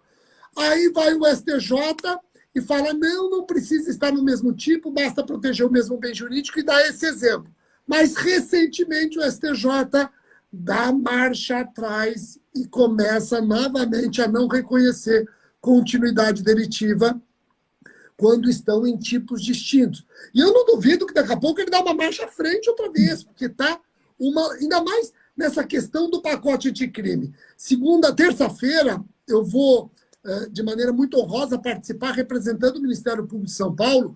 A: Aí vai o STJ e fala, não precisa estar no mesmo tipo, basta proteger o mesmo bem jurídico, e dá esse exemplo. Mas, recentemente, o STJ dá marcha atrás e começa novamente a não reconhecer continuidade delitiva quando estão em tipos distintos. E eu não duvido que daqui a pouco ele dá uma marcha à frente outra vez, porque está ainda mais nessa questão do pacote anticrime. Terça-feira, eu vou, de maneira muito honrosa, participar representando o Ministério Público de São Paulo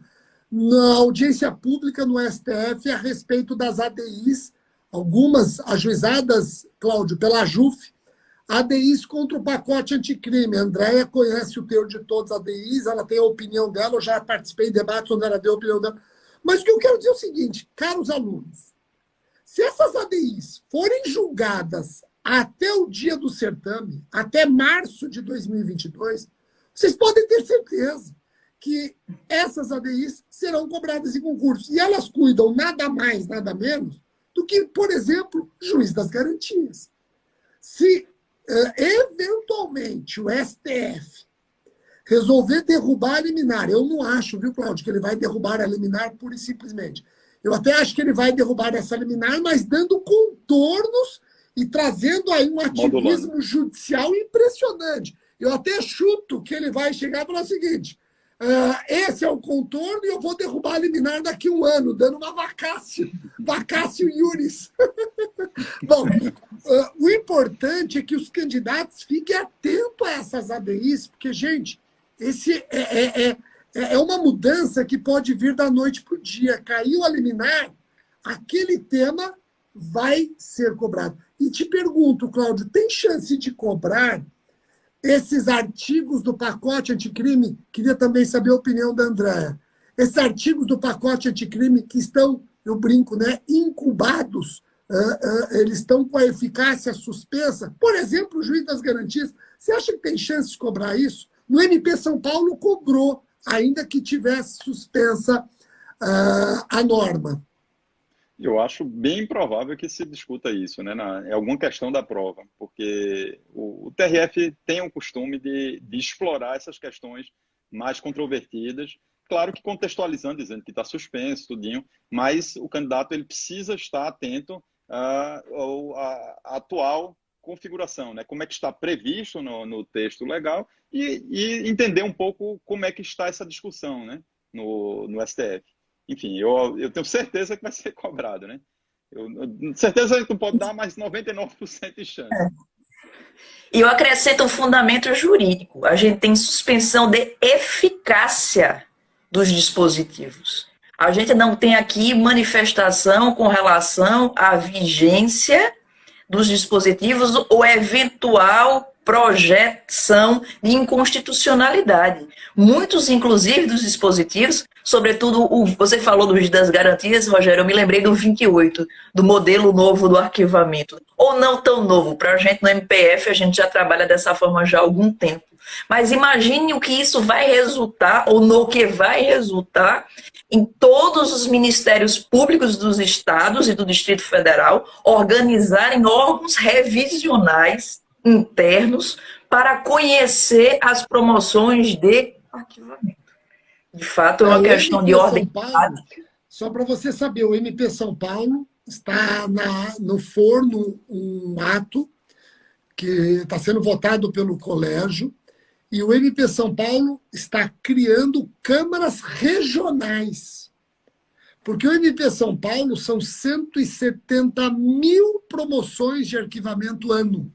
A: na audiência pública no STF a respeito das ADIs, algumas ajuizadas, Cláudio, pela AJUF, ADIs contra o pacote anticrime. A Andréia conhece o teor de todas as ADIs, ela tem a opinião dela, eu já participei de debates onde ela deu a opinião dela. Mas o que eu quero dizer é o seguinte, caros alunos, se essas ADIs forem julgadas até o dia do certame, até março de 2022, vocês podem ter certeza que essas ADIs serão cobradas em concurso. E elas cuidam nada mais, nada menos do que, por exemplo, juiz das garantias. Se, eventualmente, o STF resolver derrubar a liminar, eu não acho, viu, Cláudio, que ele vai derrubar a liminar pura e simplesmente. Eu até acho que ele vai derrubar essa liminar, mas dando contornos e trazendo aí um ativismo judicial impressionante. Eu até chuto que ele vai chegar e falar o seguinte, esse é o contorno e eu vou derrubar a liminar daqui a um ano, dando uma vacácio iuris. Bom, o importante é que os candidatos fiquem atentos a essas ADIs, porque, gente, esse é uma mudança que pode vir da noite para o dia. Caiu a liminar, aquele tema vai ser cobrado. E te pergunto, Cláudio, tem chance de cobrar esses artigos do pacote anticrime? Queria também saber a opinião da Andréa. Esses artigos do pacote anticrime que estão, eu brinco, né, incubados, eles estão com a eficácia suspensa. Por exemplo, o juiz das garantias, você acha que tem chance de cobrar isso? No MP São Paulo cobrou, ainda que tivesse suspensa a norma.
C: Eu acho bem improvável que se discuta isso, né? É alguma questão da prova, porque o TRF tem o costume de explorar essas questões mais controvertidas, claro que contextualizando, dizendo que está suspenso, tudinho, mas o candidato ele precisa estar atento à atual configuração, né? Como é que está previsto no texto legal e entender um pouco como é que está essa discussão, né? no STF. Enfim, eu tenho certeza que vai ser cobrado, né? Certeza que tu pode dar mais 99% de chance.
B: E eu acrescento um fundamento jurídico. A gente tem suspensão de eficácia dos dispositivos. A gente não tem aqui manifestação com relação à vigência dos dispositivos ou eventual projeção de inconstitucionalidade. Muitos, inclusive, dos dispositivos, sobretudo, você falou das garantias, Rogério, eu me lembrei do 28, do modelo novo do arquivamento. Ou não tão novo, para a gente no MPF, a gente já trabalha dessa forma já há algum tempo. Mas imagine o que isso vai resultar, ou no que vai resultar, em todos os ministérios públicos dos estados e do Distrito Federal organizarem órgãos revisionais internos para conhecer as promoções de arquivamento. De fato, é uma questão de ordem.
A: Só para você saber, o MP São Paulo está no forno um ato que está sendo votado pelo colégio, e o MP São Paulo está criando câmaras regionais. Porque o MP São Paulo são 170 mil promoções de arquivamento ano.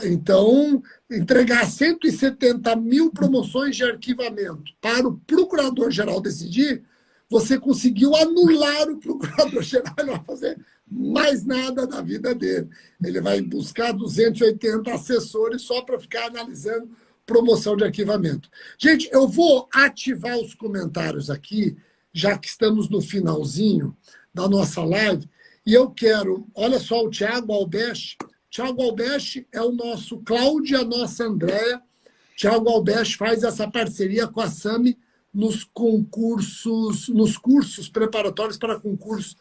A: Então, entregar 170 mil promoções de arquivamento para o procurador-geral decidir, você conseguiu anular o procurador-geral, não vai fazer mais nada da vida dele. Ele vai buscar 280 assessores só para ficar analisando promoção de arquivamento. Gente, eu vou ativar os comentários aqui, já que estamos no finalzinho da nossa live, e eu quero, olha só, o Thiago Albeste. Thiago Albeste é o nosso Cláudio e a nossa Andréia. Thiago Albeste faz essa parceria com a SAMI nos concursos, nos cursos preparatórios para concursos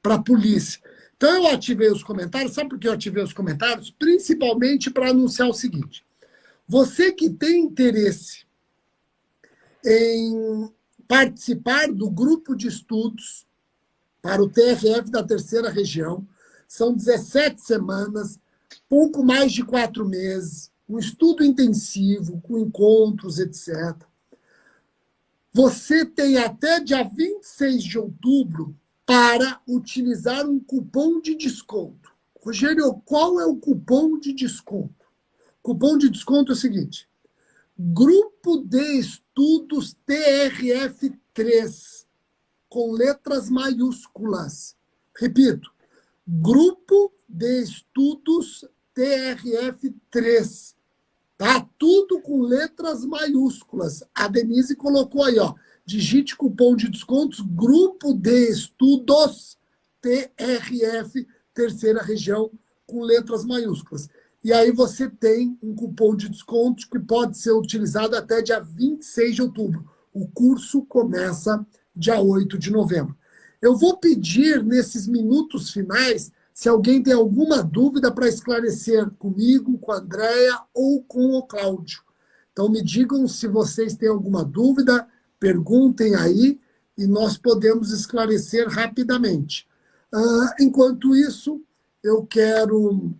A: para a polícia. Então, eu ativei os comentários. Sabe por que eu ativei os comentários? Principalmente para anunciar o seguinte. Você que tem interesse em participar do grupo de estudos para o TRF da Terceira Região, são 17 semanas, pouco mais de 4 meses, um estudo intensivo, com encontros, etc. Você tem até dia 26 de outubro para utilizar um cupom de desconto. Rogério, qual é o cupom de desconto? O cupom de desconto é o seguinte: Grupo de Estudos TRF3, com letras maiúsculas. Repito, Grupo de Estudos TRF3. Tá tudo com letras maiúsculas. A Denise colocou aí, ó. Digite cupom de descontos, Grupo de Estudos TRF, Terceira Região, com letras maiúsculas. E aí você tem um cupom de desconto que pode ser utilizado até dia 26 de outubro. O curso começa dia 8 de novembro. Eu vou pedir, nesses minutos finais, se alguém tem alguma dúvida para esclarecer comigo, com a Andréia ou com o Cláudio. Então, me digam se vocês têm alguma dúvida, perguntem aí e nós podemos esclarecer rapidamente. Enquanto isso, eu quero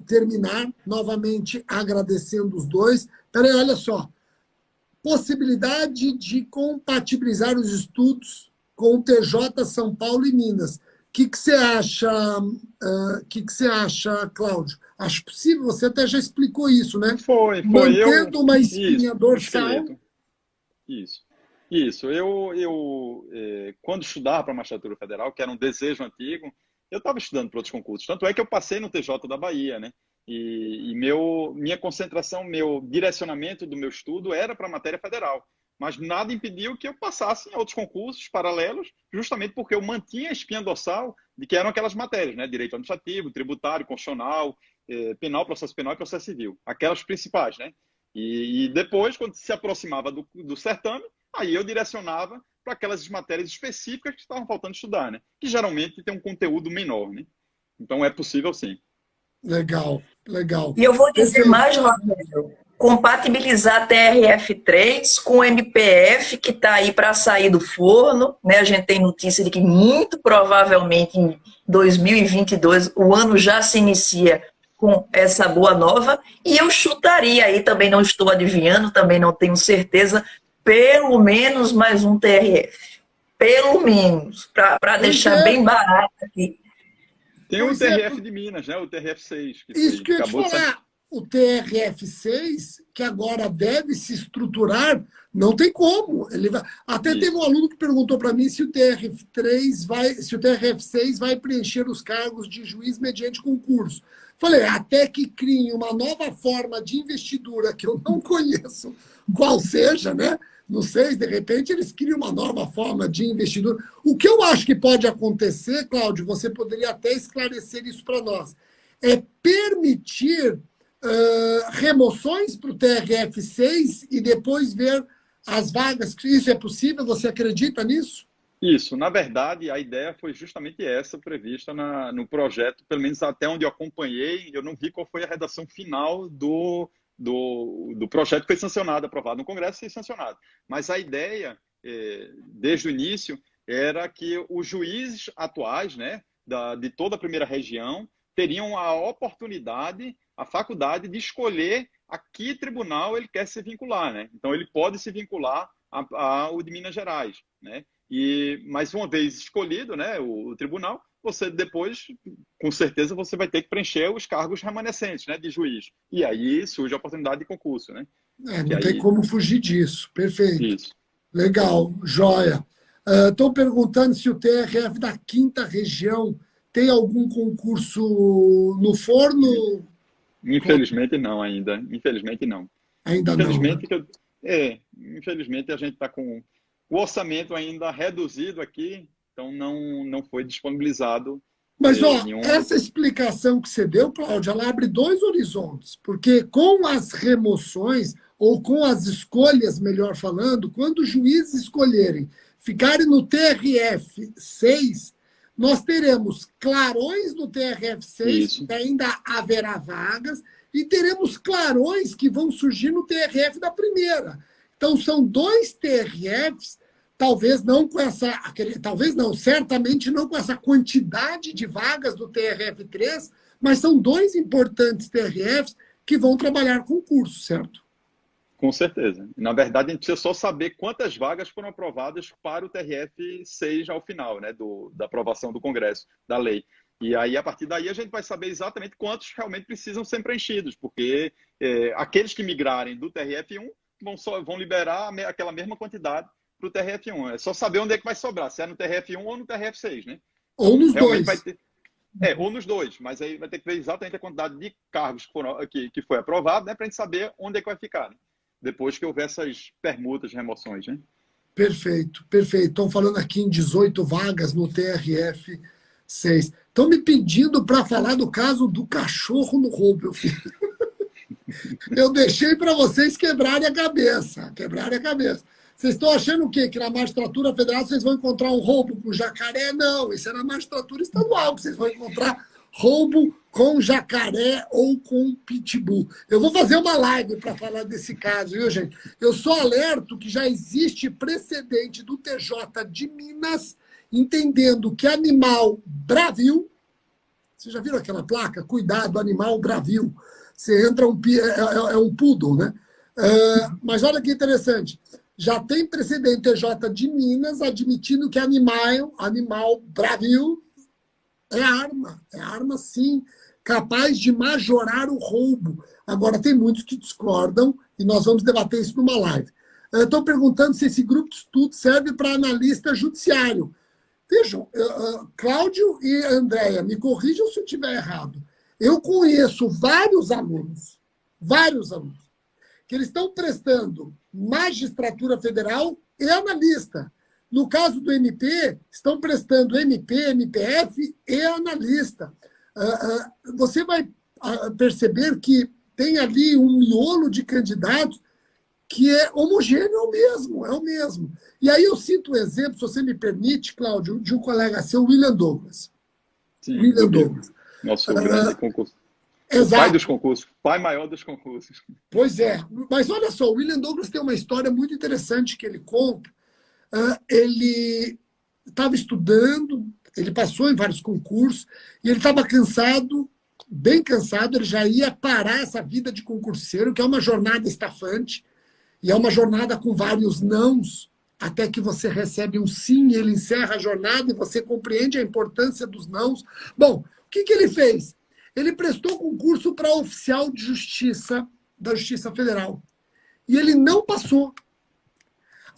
A: terminar novamente agradecendo os dois. Peraí, olha só. Possibilidade de compatibilizar os estudos com o TJ São Paulo e Minas. O que você acha, você acha, Cláudio? Acho possível, você até já explicou isso, né?
C: Foi.
A: Mantendo uma espinha dorsal.
C: Isso. Eu quando estudava para a Magistratura Federal, que era um desejo antigo, eu estava estudando para outros concursos. Tanto é que eu passei no TJ da Bahia, né? E minha concentração, meu direcionamento do meu estudo era para a matéria federal. Mas nada impediu que eu passasse em outros concursos paralelos, justamente porque eu mantinha a espinha dorsal de que eram aquelas matérias, né? Direito administrativo, tributário, constitucional, penal, processo penal e processo civil. Aquelas principais, né? E depois, quando se aproximava do certame, aí eu direcionava para aquelas matérias específicas que estavam faltando estudar, né? Que geralmente tem um conteúdo menor, né? Então é possível sim.
A: Legal.
B: E eu vou dizer mais, Rogério, compatibilizar TRF3 com o MPF, que está aí para sair do forno, né? A gente tem notícia de que muito provavelmente em 2022 o ano já se inicia com essa boa nova, e eu chutaria aí, também não estou adivinhando, também não tenho certeza, pelo menos mais um TRF. Pelo menos, para deixar bem barato aqui.
C: Tem o TRF de Minas, né? O TRF6.
A: Isso que eu ia te falar. o TRF6, que agora deve se estruturar, não tem como. Ele vai... Até
C: Isso.
A: teve um aluno que perguntou para mim se o se o TRF6 vai preencher os cargos de juiz mediante concurso. Falei, até que criem uma nova forma de investidura que eu não conheço, qual seja, né? Não sei, de repente eles criam uma nova forma de investidura. O que eu acho que pode acontecer, Cláudio, você poderia até esclarecer isso para nós, é permitir remoções para o TRF6 e depois ver as vagas. Isso é possível? Você acredita nisso?
C: Isso, na verdade, a ideia foi justamente essa prevista no projeto, pelo menos até onde eu acompanhei, eu não vi qual foi a redação final do projeto que foi sancionado, aprovado no Congresso e sancionado. Mas a ideia, desde o início, era que os juízes atuais, né, de toda a primeira região teriam a oportunidade, a faculdade de escolher a que tribunal ele quer se vincular, né? Então, ele pode se vincular ao de Minas Gerais, né? E, mais uma vez escolhido, né, o tribunal, você depois, com certeza, você vai ter que preencher os cargos remanescentes, né, de juiz. E aí surge a oportunidade de concurso, né?
A: Não tem como fugir disso. Perfeito.
C: Isso.
A: Legal, joia. Estão perguntando se o TRF da 5ª região tem algum concurso no forno?
C: Infelizmente não ainda. Infelizmente não.
A: Ainda
C: infelizmente,
A: não.
C: Né? Infelizmente a gente está com o orçamento ainda reduzido aqui, então não foi disponibilizado.
A: Mas, essa explicação que você deu, Cláudia, ela abre 2 horizontes, porque com as remoções, ou com as escolhas, melhor falando, quando os juízes escolherem ficarem no TRF6, nós teremos clarões no TRF6, que ainda haverá vagas, e teremos clarões que vão surgir no TRF da primeira. Então, são 2 TRFs, talvez não com essa... Talvez não, certamente não com essa quantidade de vagas do TRF3, mas são 2 importantes TRFs que vão trabalhar concurso, certo?
C: Com certeza. Na verdade, a gente precisa só saber quantas vagas foram aprovadas para o TRF6 ao final, né, da aprovação do Congresso, da lei. E aí, a partir daí, a gente vai saber exatamente quantos realmente precisam ser preenchidos, porque aqueles que migrarem do TRF1 vão liberar aquela mesma quantidade para o TRF1. É só saber onde é que vai sobrar, se é no TRF1 ou no TRF6, né?
A: Ou nos dois.
C: Ou nos dois, mas aí vai ter que ver exatamente a quantidade de cargos que foi aprovado, né, para a gente saber onde é que vai ficar, né? Depois que houver essas permutas, remoções, né?
A: Perfeito, perfeito. Estão falando aqui em 18 vagas no TRF6. Estão me pedindo para falar do caso do cachorro no roubo, meu filho. Eu deixei para vocês quebrarem a cabeça. Vocês estão achando o quê? Que na magistratura federal vocês vão encontrar um roubo com jacaré? Não, isso é na magistratura estadual que vocês vão encontrar roubo com jacaré ou com pitbull. Eu vou fazer uma live para falar desse caso, viu, gente? Eu só alerto que já existe precedente do TJ de Minas, entendendo que animal bravio, vocês já viram aquela placa? Cuidado, animal bravio. Você entra, é um poodle, né? Mas olha que interessante. Já tem precedente TJ de Minas admitindo que animal bravio é arma sim, capaz de majorar o roubo. Agora, tem muitos que discordam e nós vamos debater isso numa live. Estão perguntando se esse grupo de estudo serve para analista judiciário. Vejam, Cláudio e Andréia, me corrijam se eu estiver errado. Eu conheço vários alunos, que eles estão prestando magistratura federal e analista. No caso do MP, estão prestando MP, MPF e analista. Você vai perceber que tem ali um miolo de candidatos que é homogêneo, é o mesmo. E aí eu cito um exemplo, se você me permite, Cláudio, de um colega seu, William Douglas.
C: Sim,
A: William Douglas.
C: Nosso grande concurso.
A: Exato.
C: O pai dos concursos, pai maior dos concursos.
A: Pois é. Mas olha só, o William Douglas tem uma história muito interessante que ele conta. Ele estava estudando, ele passou em vários concursos, e ele estava cansado, bem cansado, ele já ia parar essa vida de concurseiro, que é uma jornada estafante, e é uma jornada com vários nãos, até que você recebe um sim, e ele encerra a jornada, e você compreende a importância dos nãos. Bom, o que ele fez? Ele prestou concurso para oficial de justiça da Justiça Federal. E ele não passou.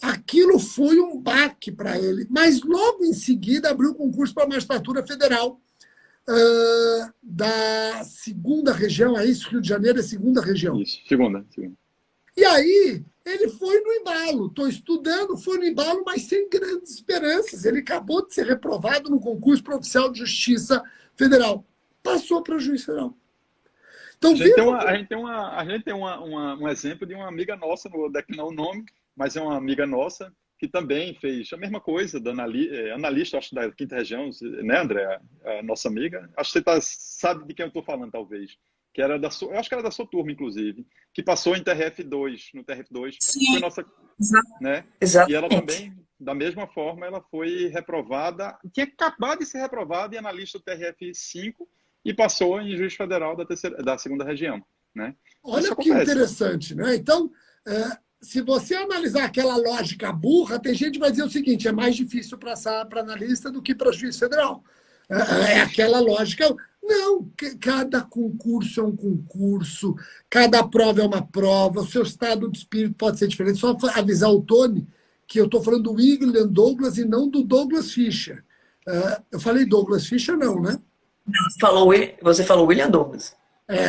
A: Aquilo foi um baque para ele. Mas logo em seguida abriu concurso para a magistratura federal da segunda região, é isso? Rio de Janeiro é segunda região.
C: Isso, segunda.
A: E aí ele foi no embalo. Estou estudando, foi no embalo, mas sem grandes esperanças. Ele acabou de ser reprovado no concurso para oficial de justiça federal. Passou para o juiz federal. Então,
C: a gente tem um exemplo de uma amiga nossa, não vou declinar o nome, mas é uma amiga nossa que também fez a mesma coisa, da analista, acho, da quinta região, né, André? A nossa amiga. Acho que você sabe de quem eu estou falando, talvez. Que era eu acho que era da sua turma, inclusive, que passou em TRF2, no TRF2.
B: Sim,
C: foi nossa, né?
B: Exatamente.
C: E ela também, da mesma forma, ela foi reprovada, tinha acabado de ser reprovada em analista do TRF5 e passou em juiz federal da segunda região, né?
A: Olha que interessante, né? Então, se você analisar aquela lógica burra, tem gente que vai dizer o seguinte, é mais difícil passar para analista do que para juiz federal. É aquela lógica. Não, cada concurso é um concurso, cada prova é uma prova, o seu estado de espírito pode ser diferente. Só avisar o Tony que eu estou falando do William Douglas e não do Douglas Fischer. Eu falei Douglas Fischer, não, né?
B: Você falou William Douglas.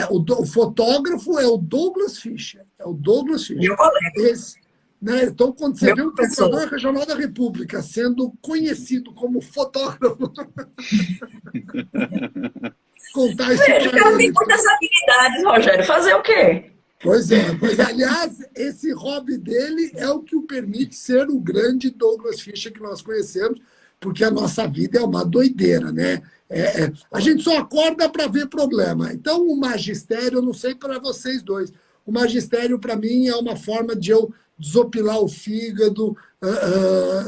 A: O fotógrafo é o Douglas Fischer. É o Douglas Fischer.
B: Meu colega.
A: Né? Então, quando você vê o Procurador Regional da República sendo conhecido como fotógrafo, contar isso
B: O cara tem muitas habilidades, Rogério. Fazer o quê?
A: Pois é. Aliás, esse hobby dele é o que o permite ser o grande Douglas Fischer que nós conhecemos, porque a nossa vida é uma doideira, né? A gente só acorda para ver problema. Então, o magistério, eu não sei para vocês dois, o magistério, para mim, é uma forma de eu desopilar o fígado,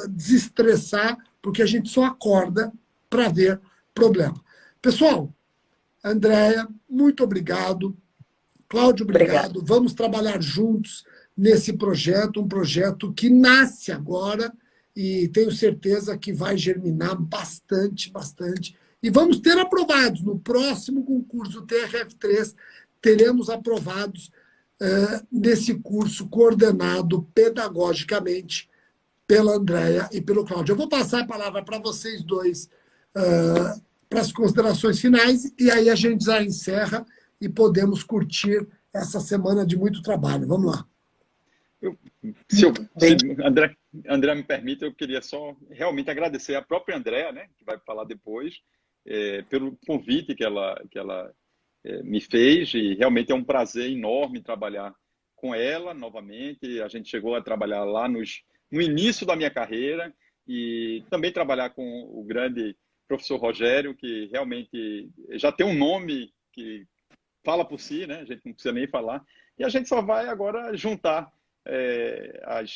A: desestressar, porque a gente só acorda para ver problema. Pessoal, Andréia, muito obrigado. Cláudio, obrigado. Vamos trabalhar juntos nesse projeto, um projeto que nasce agora e tenho certeza que vai germinar bastante. E vamos ter aprovados. No próximo concurso TRF3, teremos aprovados nesse curso coordenado pedagogicamente pela Andréia e pelo Cláudio. Eu vou passar a palavra para vocês dois para as considerações finais e aí a gente já encerra e podemos curtir essa semana de muito trabalho. Vamos lá.
C: Se André me permite, eu queria só realmente agradecer a própria Andréia, né, que vai falar depois, pelo convite que ela me fez, e realmente é um prazer enorme trabalhar com ela novamente. A gente chegou a trabalhar lá no início da minha carreira e também trabalhar com o grande professor Rogério, que realmente já tem um nome que fala por si, né? A gente não precisa nem falar. E a gente só vai agora juntar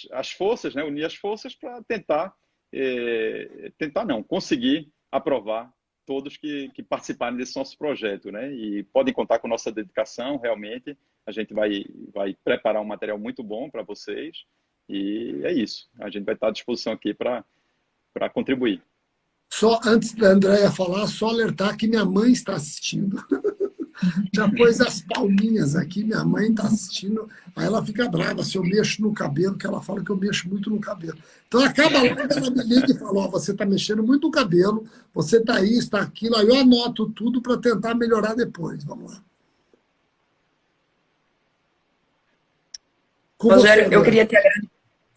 C: as forças, né? Unir as forças para conseguir aprovar todos que participarem desse nosso projeto, né? E podem contar com nossa dedicação, realmente. A gente vai preparar um material muito bom para vocês. E é isso. A gente vai estar à disposição aqui para contribuir.
A: Só antes da Andréia falar, só alertar que minha mãe está assistindo. Já pôs as palminhas aqui, minha mãe está assistindo, aí ela fica brava se eu mexo no cabelo, que ela fala que eu mexo muito no cabelo. Então acaba logo, ela me liga e fala, você está mexendo muito no cabelo, você está isso, está aquilo, aí eu anoto tudo para tentar melhorar depois. Vamos lá.
B: Rogério, eu queria te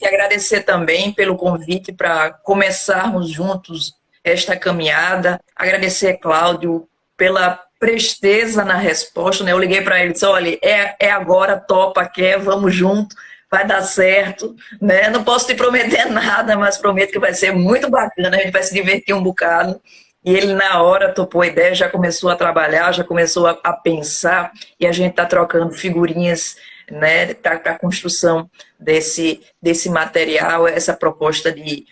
B: agradecer também pelo convite para começarmos juntos esta caminhada, agradecer a Cláudio pela presteza na resposta, né? Eu liguei para ele e disse, olha, é agora, topa, quer, vamos junto, vai dar certo, né? Não posso te prometer nada, mas prometo que vai ser muito bacana, a gente vai se divertir um bocado. E ele, na hora, topou a ideia, já começou a trabalhar, já começou a pensar, e a gente está trocando figurinhas, né, para a construção desse material, essa proposta de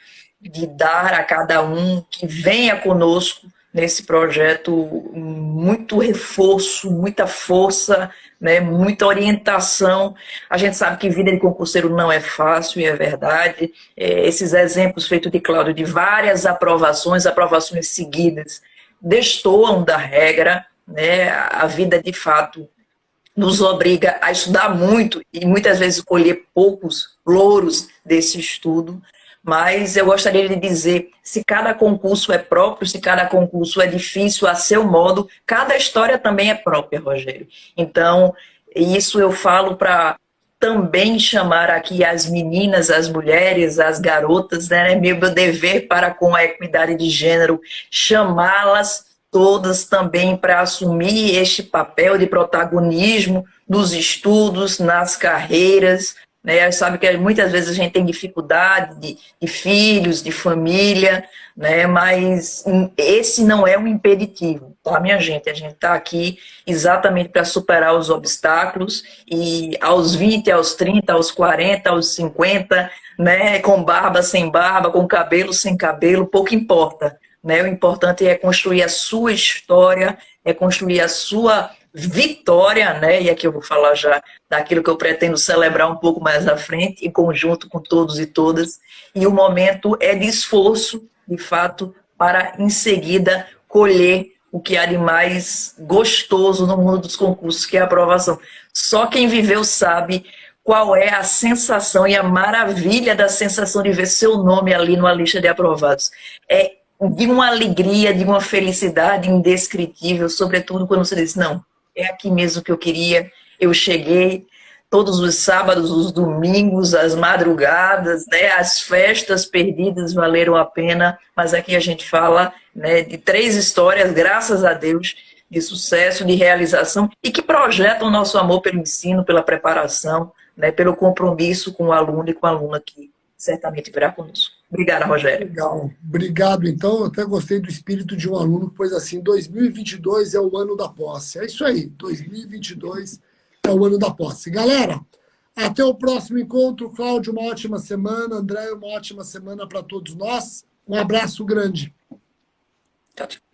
B: dar a cada um que venha conosco nesse projeto muito reforço, muita força, né, muita orientação. A gente sabe que vida de concurseiro não é fácil, e é verdade. Esses exemplos feitos de Cláudio, de várias aprovações seguidas, destoam da regra, né? A vida, de fato, nos obriga a estudar muito e muitas vezes colher poucos louros desse estudo, mas eu gostaria de dizer, se cada concurso é próprio, se cada concurso é difícil a seu modo, cada história também é própria, Rogério. Então, isso eu falo para também chamar aqui as meninas, as mulheres, as garotas, né? É meu dever para com a equidade de gênero, chamá-las todas também para assumir este papel de protagonismo nos estudos, nas carreiras, né? Sabe que muitas vezes a gente tem dificuldade de filhos, de família, né? Mas esse não é um impeditivo, tá, minha gente? A gente está aqui exatamente para superar os obstáculos e aos 20, aos 30, aos 40, aos 50, né? Com barba, sem barba, com cabelo, sem cabelo, pouco importa, né? O importante é construir a sua história, é construir a sua vitória, né? E aqui eu vou falar já daquilo que eu pretendo celebrar um pouco mais à frente, em conjunto com todos e todas. E o momento é de esforço, de fato, para em seguida colher o que há de mais gostoso no mundo dos concursos, que é a aprovação. Só quem viveu sabe qual é a sensação e a maravilha da sensação de ver seu nome ali numa lista de aprovados. É de uma alegria, de uma felicidade indescritível, sobretudo quando você diz, não, é aqui mesmo que eu queria, eu cheguei, todos os sábados, os domingos, as madrugadas, né, as festas perdidas valeram a pena, mas aqui a gente fala, né, de 3 histórias, graças a Deus, de sucesso, de realização, e que projetam o nosso amor pelo ensino, pela preparação, né, pelo compromisso com o aluno e com a aluna que certamente virá conosco. Obrigada, Rogério.
A: Legal. Obrigado, então. Eu até gostei do espírito de um aluno que pôs assim, 2022 é o ano da posse. É isso aí, 2022 é o ano da posse. Galera, até o próximo encontro. Cláudio, uma ótima semana. André, uma ótima semana para todos nós. Um abraço grande.
B: Tchau, tchau.